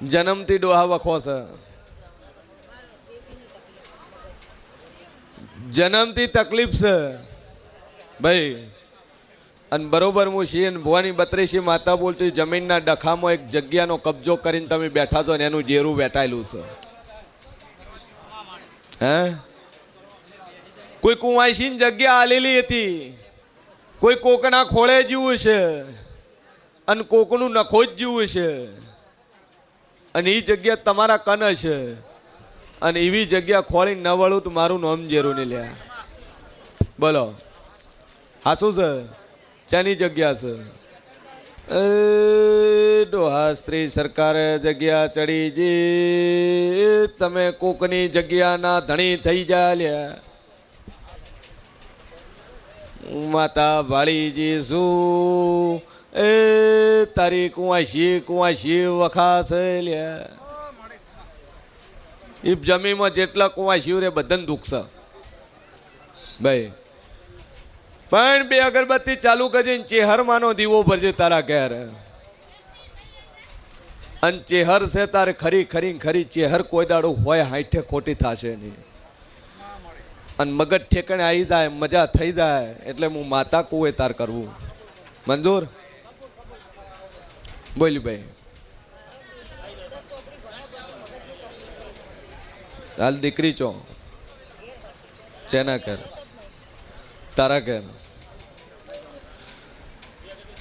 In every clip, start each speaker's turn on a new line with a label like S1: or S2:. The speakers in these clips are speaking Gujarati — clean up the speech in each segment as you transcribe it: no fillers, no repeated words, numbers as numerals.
S1: જન્મથી ડોહા વખો છે, જન્મથી તકલીફ છે ભાઈ. અને બરોબર હું શી ભુવાની 32 માતા બોલતી જમીનના ડખામાં એક જગ્યાનો કબજો કરીને તમે બેઠા છો ને એનું ડેરું વેટાયેલું છે. હે કોઈ કુંવાસીની જગ્યા આલેલી હતી, કોઈ કોકના ખોળે જીવું છે અને કોકનું નખો જ જીવું છે, અને એ જગ્યા તમારા કન છે. અને એવી જગ્યા ખોળી ન વળું તો મારું નામ જેરું નહીં લ્યા. બોલો હાસું છે? ચાની જગ્યા છે? ડોહા સ્ત્રી સરકારે જગ્યા ચડી જી, તમે કોકની જગ્યાના ધણી થઈ જા લ્યા. માતા ભાળીજી શું એ તારી કુંવાસી વખાશે લ્યા. એ જમીનમાં જેટલા કુંવાસીઓ રે બધાને દુઃખ છે ભાઈ. પણ 2 અગરબત્તી ચાલુ કરજે, ચેહર માનો દીવો ભરજે તારા ઘેર. અને ચેહર છે તારે ખરી ચેહર કોઈ દાડો હોય હાઈઠે ખોટી થશે નહીં. અને મગજ ઠેકાણે આવી જાય, મજા થઈ જાય એટલે હું માતા કુએ તાર કરવું. મંજૂર? બોલી ભાઈ. હાલ દીકરી ચો ચેના કર તારા ઘેર.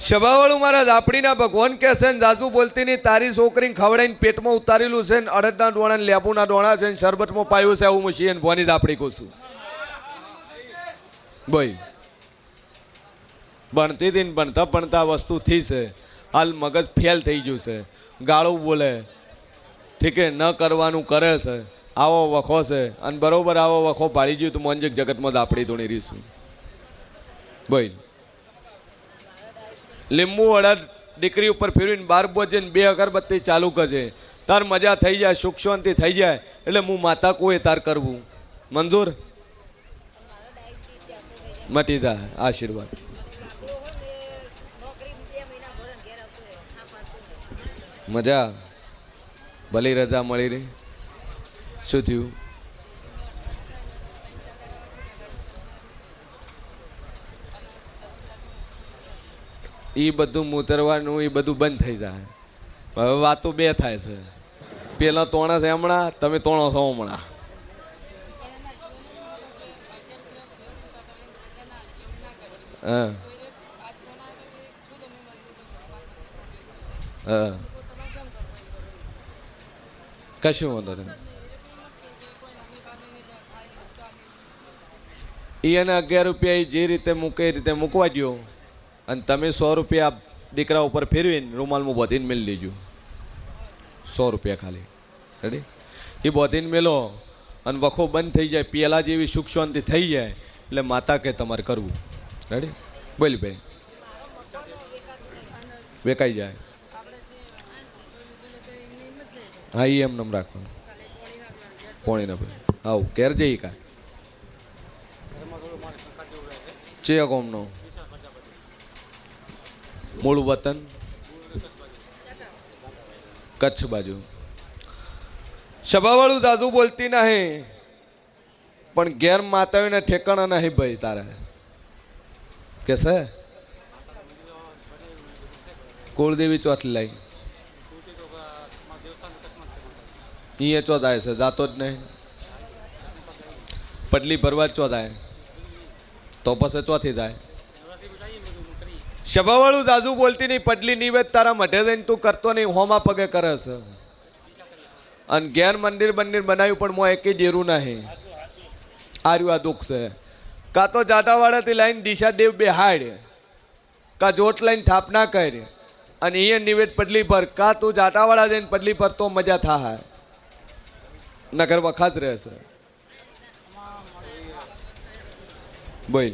S1: સભાવાળું મહારાજ આપણીના ભગવાન કે છે ને જાજુ બોલતી ની તારી છોકરીને ખવડાવીને પેટમાં ઉતારેલું છે ને અડદના ડોણા ને લેબુના ડોણા છે ને શરબતમાં પાયું છે. હું શિયન ભવાની જ આપણી કહું છું. બોય ભણતી હતી ને ભણતા વસ્તુ થઈ છે. હાલ મગજ ફેલ થઈ ગયું છે, ગાળું બોલે, ઠીક ન કરવાનું કરે છે. આવો વખો છે અને બરોબર આવો વખો પાડી ગયું તો મોંજક જગતમાં જ આપણી ધૂણી રહીશું. બોલ લીંબુ અડદ દીકરી ઉપર ફેરવીને 12 બોજે 2 અગરબત્તી ચાલુ કરજે. તાર મજા થઈ જાય, સુખ શાંતિ થઈ જાય એટલે હું માતા કોઈ તાર કરવું. મંજૂર? મટી જાય આશીર્વાદ. મજા ભલી રજા મળી રહી. શું થયું? એ બધું મૂતરવાનું એ બધું બંધ થઈ જાય. હવે વાતો 2 થાય છે. પેલા તોણા છે હમણાં, તમે તોણો છો હમણાં. હા હા કશું વાંધો નહીં. એને 11 રૂપિયા જે રીતે મૂકે એ રીતે મૂકવા દો. અને તમે 100 રૂપિયા દીકરા ઉપર ફેરવીને રૂમાલમાં બોધીને મેળ લેજો. 100 રૂપિયા ખાલી. રેડી? એ બોધીને મેલો અને વખો બંધ થઈ જાય, પેલા જેવી સુખ શાંતિ થઈ જાય એટલે માતા કે તમારે કરવું. રેડી? બોલી ભાઈ. વેકાઈ જાય. હા એ એમ રાખવાનું. પોણી ના ભાઈ આવું ઘેર જઈ કાંઈ ચે કોમનો મૂળ વતન કચ્છ બાજુ. સભાવાળું જાજુ બોલતી નહીં પણ ઘેર માતાઓને ઠેકાણા નહીં ભાઈ તારે કે છે. કુળદેવી ચોથ લાઈ અહીંયા ચોથાય છે, જાતો જ નહીં. પટલી ભરવા જ ચોથાય તો પછી ચોથી થાય. સભાવાળું જાજુ બોલતી નહીં, પટલી નિવેદ તારા મઢે જઈને તું કરતો નહીં, હોમા પગે કરે છે. અને ઘેર મંદિર બનાવ્યું પણ મોં એકે ડેરું નહીં. આર્યું આ દુઃખ છે. કાં તો જાટાવાડાથી લાઈન દિશા દેવ બેહાડ, કાં જોટ લાઈન થાપના કરી અને અહીંયા નિવેદ પટલી પર, કાં તું જાટાવાડા જઈને પટલી પર તો મજા થાય. નગર વખાત રહેશે. બોલ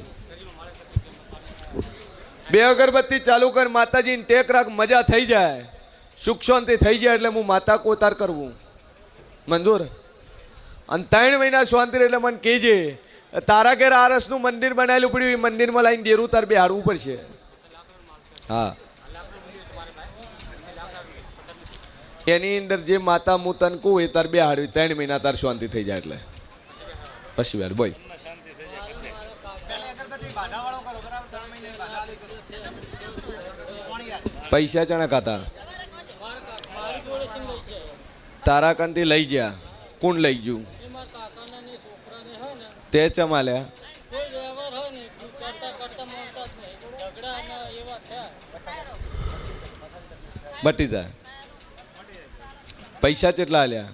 S1: 2 અગરબત્તી ચાલુ કર, માતાજીને ટેક રાખ, મજા થઈ જાય, સુખ શાંતિ થઈ જાય એટલે હું માતા કોતાર કરવું. મંજૂર? અને 3 મહિના શાંતિ એટલે મને કહેજે તારા ઘેર આરસનું મંદિર બનાવેલું પડ્યું, એ મંદિરમાં લાઈને ડેરું તાર બેહાડવું પડશે. હા એની અંદર જે માતા હું તને કહું એ તાર બે હાડવી 3 મહિના તાર શાંતિ થઈ જાય એટલે પછી બેડ બોય પૈસા ચણા ખાતા તારા કંથી લઈ ગયા કોણ લઈ ગયું તે ચમાલ્યા બટી જાય પૈસા કેટલા આલ્યા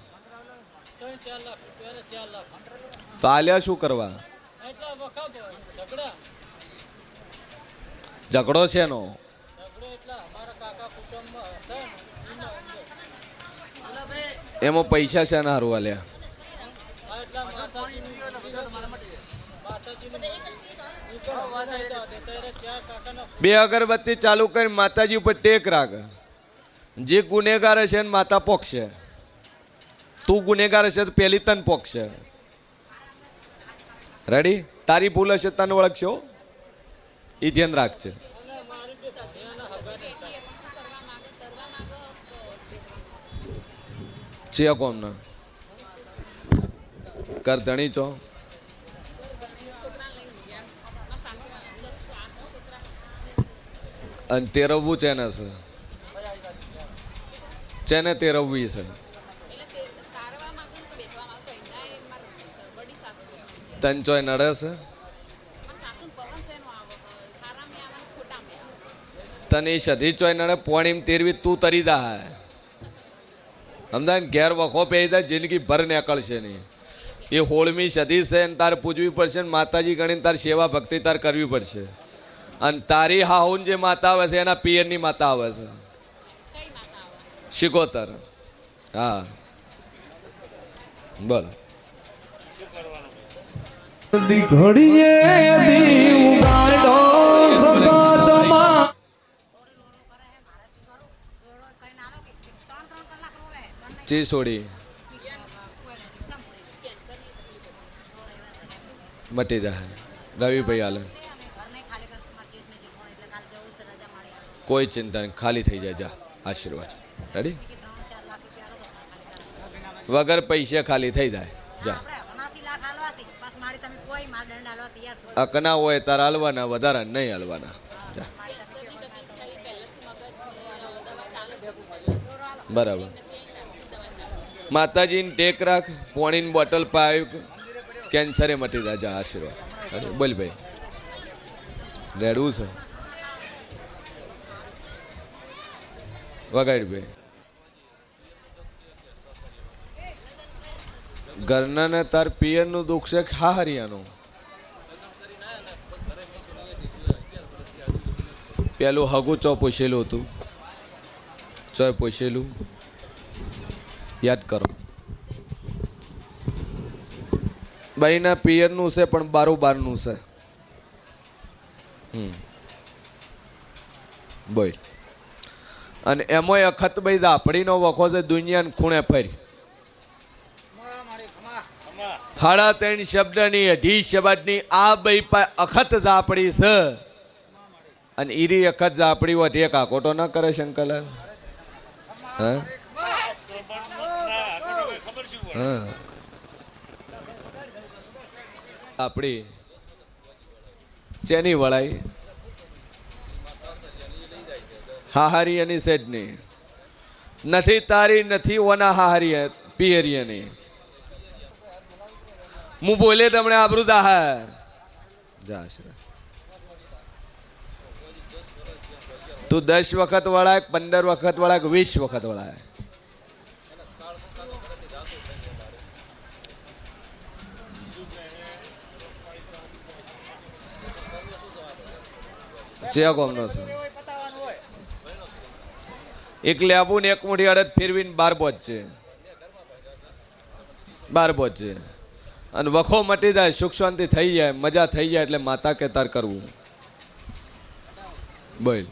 S1: તો આલ્યા શું કરવા ઝઘડો છે નો એમાં પૈસા છે ને હારું આલ્યા બે અગરબત્તી ચાલુ કરી માતાજી ઉપર ટેક રાખ જે ગુનેગાર છે ને માતા પોકશે તું ગુનેગાર હશે તો પેલી તન પોકશે રેડી તારી ભૂલ હશે તને ઓળખશો એ ધ્યાન રાખજે છે કોમ ના કર ધણી છો અને તેરવવું છે ને છે ને તેરવવી છે તન ચોય નડે છે તને એ સધી ચોય નડે પોણીમ તેરવી તું તરી દા સમજાય ઘેર વખો પે જાય જિંદગી ભર નીકળશે નહીં એ હોળમી સદી છે ને તારે પૂજવી પડશે ને માતાજી ગણીને તાર સેવા ભક્તિ તાર કરવી પડશે અને તારી હાહુન જે માતા આવે છે એના પિયરની માતા આવે છે શિકોતર હા બોલો
S2: ઘડીએ દીવ ગાડો સપતમાં
S1: ચી છોડી મટી જાય રવિભાઈ હાલે કોઈ ચિંતા નહીં ખાલી થઈ જાય જા આશીર્વાદ રેડી વગર પૈસા ખાલી થઈ જાય જા અકના હોય તાર હાલવાના વધારા નહીં હાલવાના બરાબર માતાજીને ટેક રાખ પોણીની બોટલ પાય કેન્સરે મટી જાય જા આશીર્વાદ બોલ ભાઈ રેડવું છે વગાડ ભાઈ ઘરના ને તાર પિયરનું દુઃખ છે હા હરિયાનું પેલું હગું ચો પૂછેલું હતું ચોય પૂછેલું યાદ કરો બાઈના પિયરનું છે પણ બારોબારનું છે બોલ અને એમાંય અખત ભાઈ દાપડીનો વખો છે દુનિયાને ખૂણે ફરી 3.5 શબ્દની 2.5 શબ્દની આ ભાઈ અખત ઝાપડી છે અને ઈરી અખત ઝાપડી હોત એક આકોટો ના કરે શંકરલાલ હા આપડી ચેની વળાઈ હાહારી અને સેડની નથી તારી નથી ઓના હાહારી પિયરિયની હું બોલે તમને આબરૂ દાહા જા તું 10 વખત વળાય 15 વખત વળાય 20 વખત વળાય ચેક ઓમનો છે એક લેબુ ને એક મુઠ્ઠી અડદ ફેરવીને 12 પહોંચે અને વખો મટી જાય સુખ શાંતિ થઈ જાય મજા થઈ જાય એટલે માતા કે તાર કરવું બોલ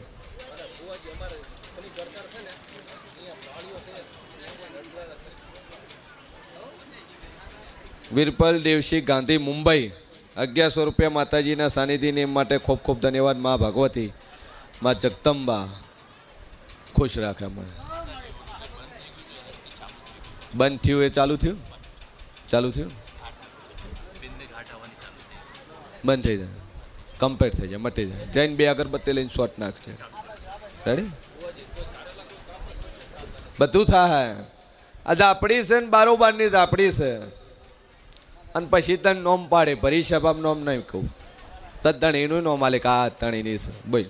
S1: વીરપલ દેવશી ગાંધી મુંબઈ 1100 રૂપિયા માતાજીના સાનિધ્યને માટે ખૂબ ખૂબ ધન્યવાદ માં ભગવતી માં જગદંબા ખુશ રાખે મને બંધ થયું એ ચાલુ થયું બંધ થઈ જાય કમ્પ્લીટ થઈ જાય મટી જાય જઈને 2 અગરબત્તી લઈને શોટ નાખશે રેડી બધું થાય આ ઝાપડી છે ને બારોબારની ઝાપડી છે અને પછી તને નોમ પાડે ભરી શબાબ નોમ નહીં કહું તણીનું નોમ આલે કે આ તણીની છે બોલ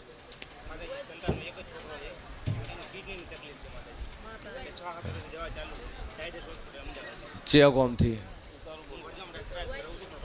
S1: ચેક ઓમથી